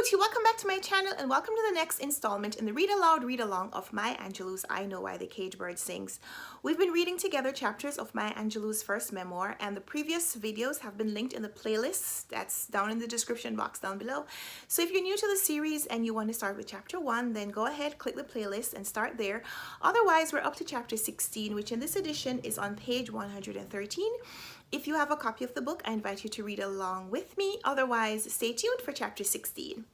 beauty, welcome back to my channel and welcome to the next installment in the Read Aloud Read Along of Maya Angelou's I Know Why the Cage Bird Sings. We've been reading together chapters of Maya Angelou's first memoir, and the previous videos have been linked in the playlist that's down in the description box down below. So if you're new to the series and you want to start with chapter 1, then go ahead, click the playlist and start there. Otherwise, we're up to chapter 16, which in this edition is on page 113. If you have a copy of the book, I invite you to read along with me. Otherwise, stay tuned for chapter 16.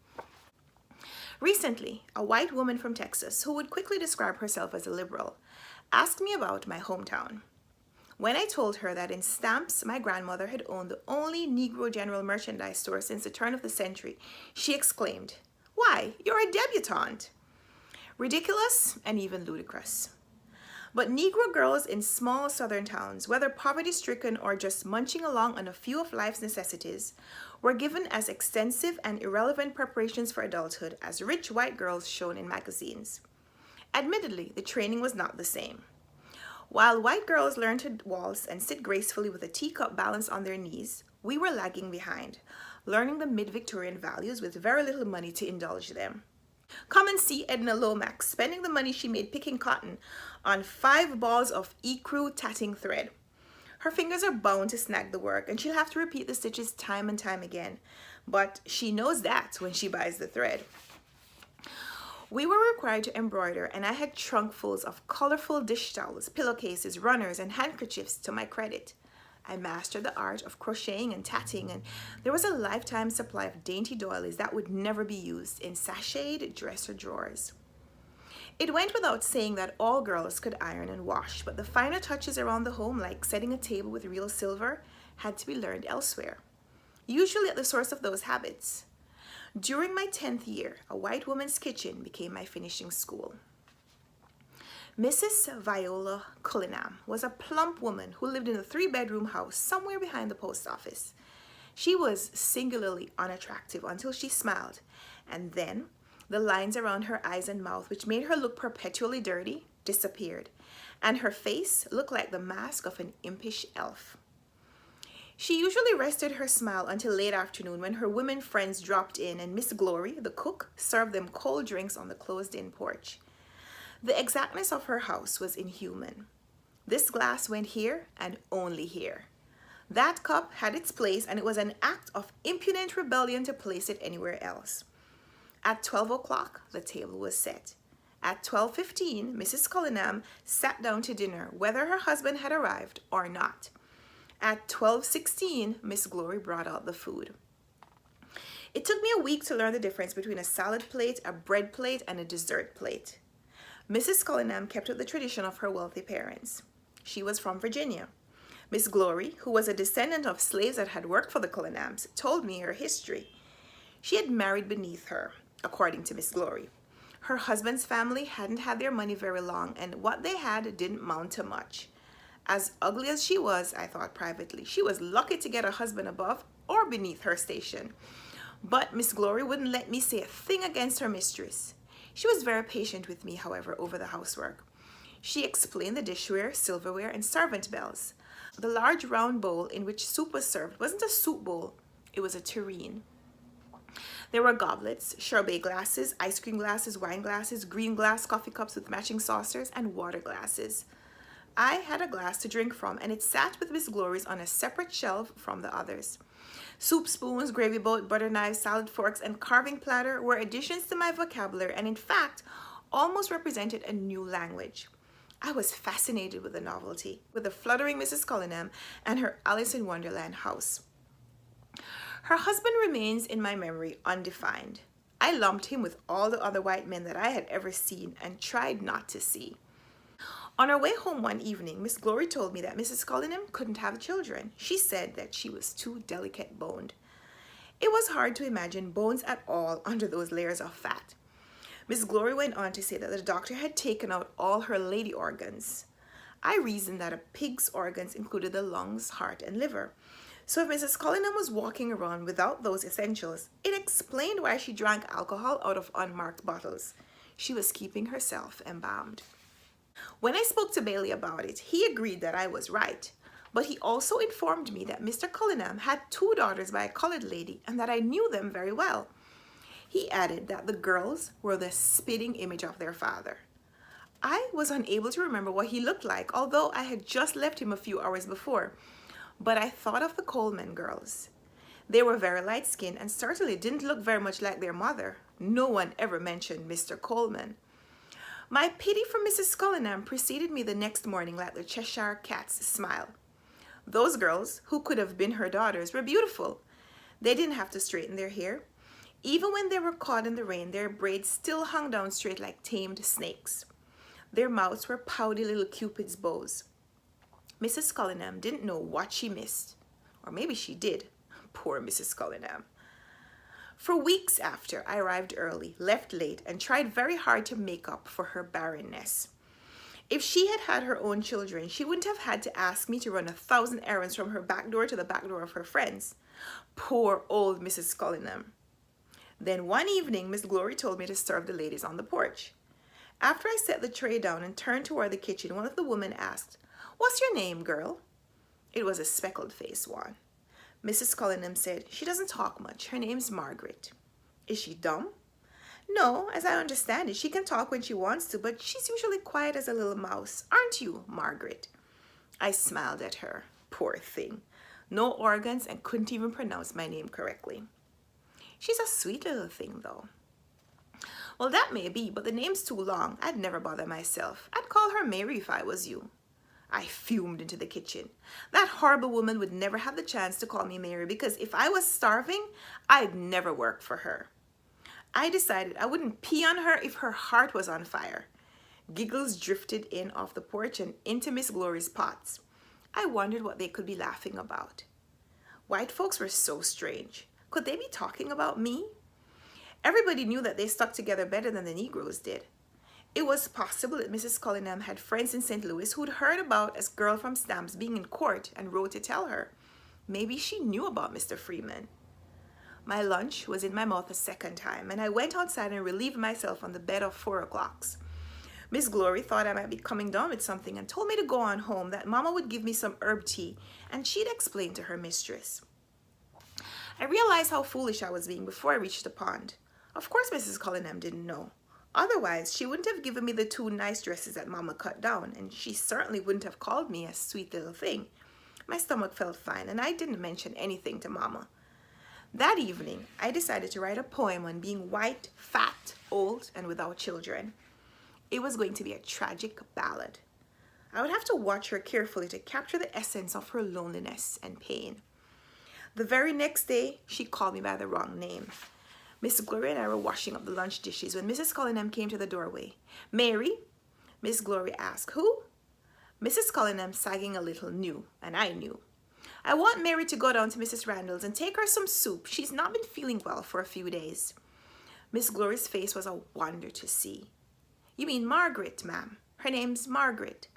Recently, a white woman from Texas, who would quickly describe herself as a liberal, asked me about my hometown. When I told her that in stamps, my grandmother had owned the only Negro general merchandise store since the turn of the century, she exclaimed, "Why, you're a debutante." Ridiculous and even ludicrous. But Negro girls in small southern towns, whether poverty-stricken or just munching along on a few of life's necessities, were given as extensive and irrelevant preparations for adulthood as rich white girls shown in magazines. Admittedly, the training was not the same. While white girls learned to waltz and sit gracefully with a teacup balanced on their knees, we were lagging behind, learning the mid-Victorian values with very little money to indulge them. Come and see Edna Lomax spending the money she made picking cotton on 5 balls of ecru tatting thread. Her fingers are bound to snag the work and she'll have to repeat the stitches time and time again. But she knows that when she buys the thread. We were required to embroider, and I had trunkfuls of colorful dish towels, pillowcases, runners, and handkerchiefs to my credit. I mastered the art of crocheting and tatting, and there was a lifetime supply of dainty doilies that would never be used in sashayed dresser drawers. It went without saying that all girls could iron and wash, but the finer touches around the home, like setting a table with real silver, had to be learned elsewhere, usually at the source of those habits. During my 10th year, a white woman's kitchen became my finishing school. Mrs. Viola Cullinam was a plump woman who lived in a 3-bedroom house somewhere behind the post office. She was singularly unattractive until she smiled, and then the lines around her eyes and mouth, which made her look perpetually dirty, disappeared, and her face looked like the mask of an impish elf. She usually rested her smile until late afternoon when her women friends dropped in and Miss Glory, the cook, served them cold drinks on the closed-in porch. The exactness of her house was inhuman. This glass went here and only here. That cup had its place, and it was an act of impudent rebellion to place it anywhere else. At 12 o'clock, the table was set. At 12:15, Mrs. Cullinam sat down to dinner, whether her husband had arrived or not. At 12:16, Miss Glory brought out the food. It took me a week to learn the difference between a salad plate, a bread plate, and a dessert plate. Mrs. Cullinam kept up the tradition of her wealthy parents. She was from Virginia. Miss Glory, who was a descendant of slaves that had worked for the Cullinams, told me her history. She had married beneath her, according to Miss Glory. Her husband's family hadn't had their money very long, and what they had didn't mount to much. As ugly as she was, I thought privately, she was lucky to get a husband above or beneath her station. But Miss Glory wouldn't let me say a thing against her mistress. She was very patient with me, however, over the housework. She explained the dishware, silverware, and servant bells. The large round bowl in which soup was served wasn't a soup bowl, it was a tureen. There were goblets, sherbet glasses, ice cream glasses, wine glasses, green glass coffee cups with matching saucers, and water glasses. I had a glass to drink from, and it sat with Miss Glory's on a separate shelf from the others. Soup spoons, gravy boat, butter knives, salad forks, and carving platter were additions to my vocabulary, and in fact, almost represented a new language. I was fascinated with the novelty, with the fluttering Mrs. Cullinam and her Alice in Wonderland house. Her husband remains in my memory undefined. I lumped him with all the other white men that I had ever seen and tried not to see. On our way home one evening, Miss Glory told me that Mrs. Cullinam couldn't have children. She said that she was too delicate-boned. It was hard to imagine bones at all under those layers of fat. Miss Glory went on to say that the doctor had taken out all her lady organs. I reasoned that a pig's organs included the lungs, heart, and liver. So if Mrs. Cullinam was walking around without those essentials, it explained why she drank alcohol out of unmarked bottles. She was keeping herself embalmed. When I spoke to Bailey about it, he agreed that I was right, but he also informed me that Mr. Cullinam had 2 daughters by a colored lady and that I knew them very well. He added that the girls were the spitting image of their father. I was unable to remember what he looked like, although I had just left him a few hours before. But I thought of the Coleman girls. They were very light-skinned and certainly didn't look very much like their mother. No one ever mentioned Mr. Coleman. My pity for Mrs. Cullinam preceded me the next morning like the Cheshire Cat's smile. Those girls, who could have been her daughters, were beautiful. They didn't have to straighten their hair. Even when they were caught in the rain, their braids still hung down straight like tamed snakes. Their mouths were pouty little Cupid's bows. Mrs. Cullinam didn't know what she missed. Or maybe she did. Poor Mrs. Cullinam. For weeks after, I arrived early, left late, and tried very hard to make up for her barrenness. If she had had her own children, she wouldn't have had to ask me to run 1,000 errands from her back door to the back door of her friends. Poor old Mrs. Cullinam. Then one evening, Miss Glory told me to serve the ladies on the porch. After I set the tray down and turned toward the kitchen, one of the women asked, "What's your name, girl?" It was a speckled-faced one. Mrs. Cullinam said, "She doesn't talk much. Her name's Margaret." "Is she dumb?" "No, as I understand it, she can talk when she wants to, but she's usually quiet as a little mouse. Aren't you, Margaret?" I smiled at her. Poor thing. No organs and couldn't even pronounce my name correctly. "She's a sweet little thing, though." "Well, that may be, but the name's too long. I'd never bother myself. I'd call her Mary if I was you." I fumed into the kitchen. That horrible woman would never have the chance to call me Mary because if I was starving, I'd never work for her. I decided I wouldn't pee on her if her heart was on fire. Giggles drifted in off the porch and into Miss Glory's pots. I wondered what they could be laughing about. White folks were so strange. Could they be talking about me? Everybody knew that they stuck together better than the Negroes did. It was possible that Mrs. Cullinam had friends in St. Louis who'd heard about a girl from Stamps being in court and wrote to tell her. Maybe she knew about Mr. Freeman. My lunch was in my mouth a second time, and I went outside and relieved myself on the bed of 4 o'clocks. Miss Glory thought I might be coming down with something and told me to go on home, that Mama would give me some herb tea, and she'd explain to her mistress. I realized how foolish I was being before I reached the pond. Of course Mrs. Cullinam didn't know. Otherwise, she wouldn't have given me the 2 nice dresses that Mama cut down, and she certainly wouldn't have called me a sweet little thing. My stomach felt fine, and I didn't mention anything to Mama. That evening, I decided to write a poem on being white, fat, old, and without children. It was going to be a tragic ballad. I would have to watch her carefully to capture the essence of her loneliness and pain. The very next day, she called me by the wrong name. Miss Glory and I were washing up the lunch dishes when Mrs. Cullinam came to the doorway. "Mary?" Miss Glory asked. "Who?" Mrs. Cullinam, sagging a little, knew, and I knew. "I want Mary to go down to Mrs. Randall's and take her some soup. She's not been feeling well for a few days." Miss Glory's face was a wonder to see. "You mean Margaret, ma'am? Her name's Margaret."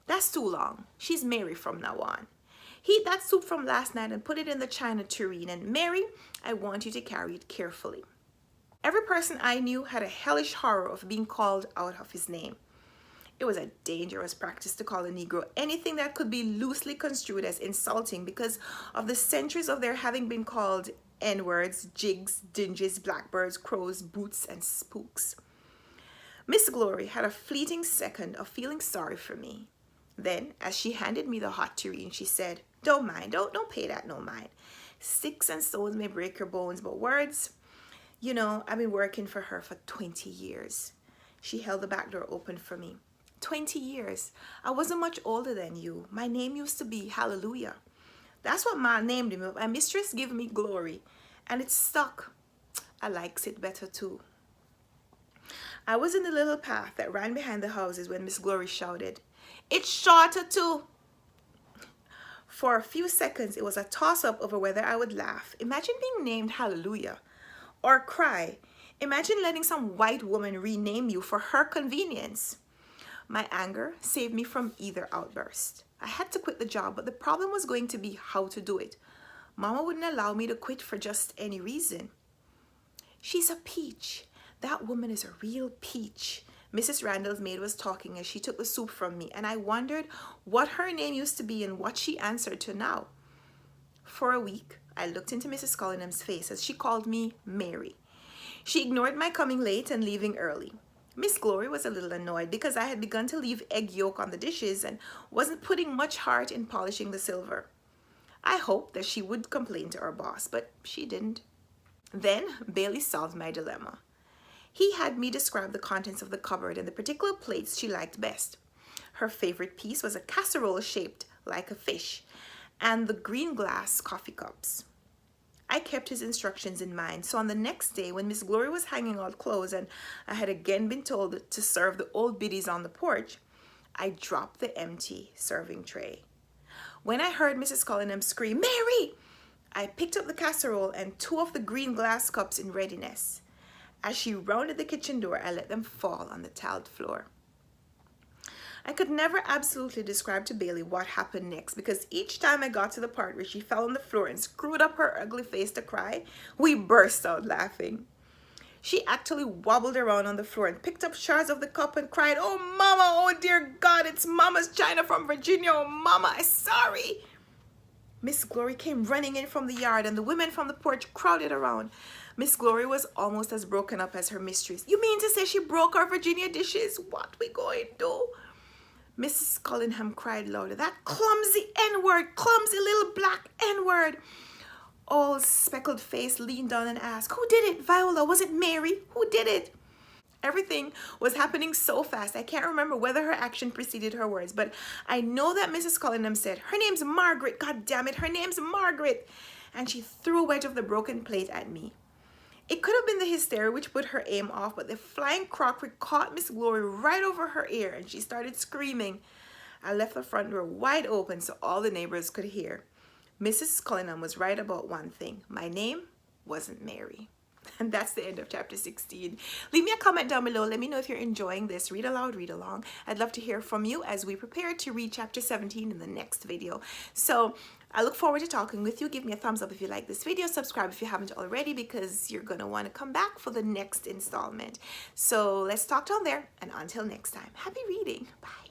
"That's too long. She's Mary from now on. Heat that soup from last night and put it in the china tureen, and Mary, I want you to carry it carefully." Every person I knew had a hellish horror of being called out of his name. It was a dangerous practice to call a Negro anything that could be loosely construed as insulting because of the centuries of their having been called N-words, jigs, dinges, blackbirds, crows, boots, and spooks. Miss Glory had a fleeting second of feeling sorry for me. Then, as she handed me the hot tureen, she said, "Don't mind, don't pay that no mind. Sticks and stones may break your bones, but words, you know, I've been working for her for 20 years. She held the back door open for me. 20 years. I wasn't much older than you. My name used to be Hallelujah. That's what Ma named me. My mistress gave me Glory, and it stuck. I likes it better too." I was in the little path that ran behind the houses when Miss Glory shouted, "It's shorter too." For a few seconds, it was a toss-up over whether I would laugh. Imagine being named Hallelujah. Or cry. Imagine letting some white woman rename you for her convenience. My anger saved me from either outburst. I had to quit the job, but the problem was going to be how to do it. Mama wouldn't allow me to quit for just any reason. "She's a peach. That woman is a real peach." Mrs. Randall's maid was talking as she took the soup from me, and I wondered what her name used to be and what she answered to now. For a week, I looked into Mrs. Cullinam's face as she called me Mary. She ignored my coming late and leaving early. Miss Glory was a little annoyed because I had begun to leave egg yolk on the dishes and wasn't putting much heart in polishing the silver. I hoped that she would complain to our boss, but she didn't. Then Bailey solved my dilemma. He had me describe the contents of the cupboard and the particular plates she liked best. Her favorite piece was a casserole shaped like a fish and the green glass coffee cups. I kept his instructions in mind, so on the next day when Miss Glory was hanging out clothes and I had again been told to serve the old biddies on the porch, I dropped the empty serving tray. When I heard Mrs. Cullingham scream, "Mary!" I picked up the casserole and 2 of the green glass cups in readiness. As she rounded the kitchen door, I let them fall on the tiled floor. I could never absolutely describe to Bailey what happened next because each time I got to the part where she fell on the floor and screwed up her ugly face to cry, we burst out laughing. She actually wobbled around on the floor and picked up shards of the cup and cried, "Oh, Mama, oh dear God, it's Mama's china from Virginia, oh Mama, I'm sorry." Miss Glory came running in from the yard and the women from the porch crowded around. Miss Glory was almost as broken up as her mistress. "You mean to say she broke our Virginia dishes? What we going to do?" Mrs. Cullingham cried louder, "That clumsy N-word, clumsy little black N-word." Old speckled face leaned down and asked, "Who did it, Viola? Was it Mary? Who did it?" Everything was happening so fast, I can't remember whether her action preceded her words, but I know that Mrs. Cullingham said, "Her name's Margaret, God damn it, her name's Margaret." And she threw a wedge of the broken plate at me. It could have been the hysteria which put her aim off, but the flying crockery caught Miss Glory right over her ear and she started screaming. I left the front door wide open so all the neighbors could hear. Mrs. Cullingham was right about one thing. My name wasn't Mary. And that's the end of chapter 16. Leave me a comment down below. Let me know if you're enjoying this read aloud, read along. I'd love to hear from you as we prepare to read chapter 17 in the next video. So I look forward to talking with you. Give me a thumbs up if you like this video. Subscribe if you haven't already because you're going to want to come back for the next installment. So let's talk down there. And until next time, happy reading. Bye.